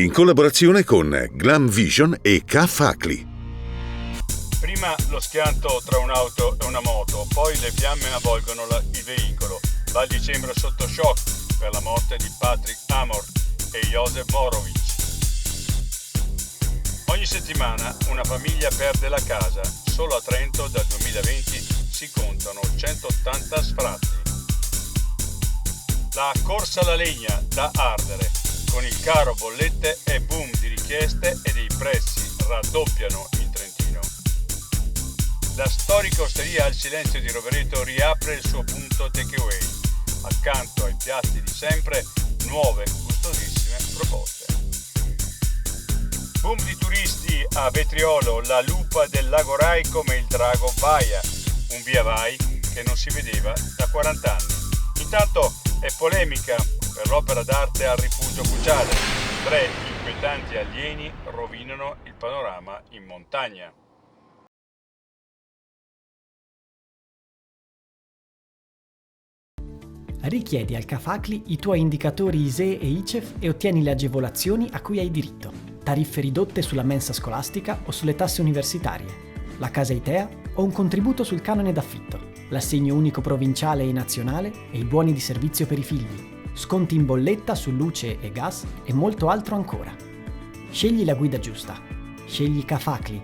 in collaborazione con Glam Vision e K-Facli. Prima lo schianto tra un'auto e una moto, poi le fiamme avvolgono il veicolo. Val di Cembro sotto shock per la morte di Patrick Amor e Josef Morovic. Ogni settimana una famiglia perde la casa. Solo a Trento dal 2020 si contano 180 sfratti. La corsa alla legna da ardere. Con il caro bollette e boom di richieste e dei prezzi raddoppiano in Trentino. La storica osteria al silenzio di Rovereto riapre il suo punto takeaway. Accanto ai piatti di sempre, nuove gustosissime proposte. Boom di turisti a Vetriolo, la lupa del Lago Rai come il drago Baia, un via vai che non si vedeva da 40 anni. Intanto è polemica per l'opera d'arte al rifugio Cucciale. 3 inquietanti alieni rovinano il panorama in montagna. Richiedi al K-Facli i tuoi indicatori ISEE e ICEF e ottieni le agevolazioni a cui hai diritto. Tariffe ridotte sulla mensa scolastica o sulle tasse universitarie. La casa ITEA o un contributo sul canone d'affitto. L'assegno unico provinciale e nazionale e i buoni di servizio per i figli. Sconti in bolletta su luce e gas e molto altro ancora. Scegli la guida giusta. Scegli K-Facli.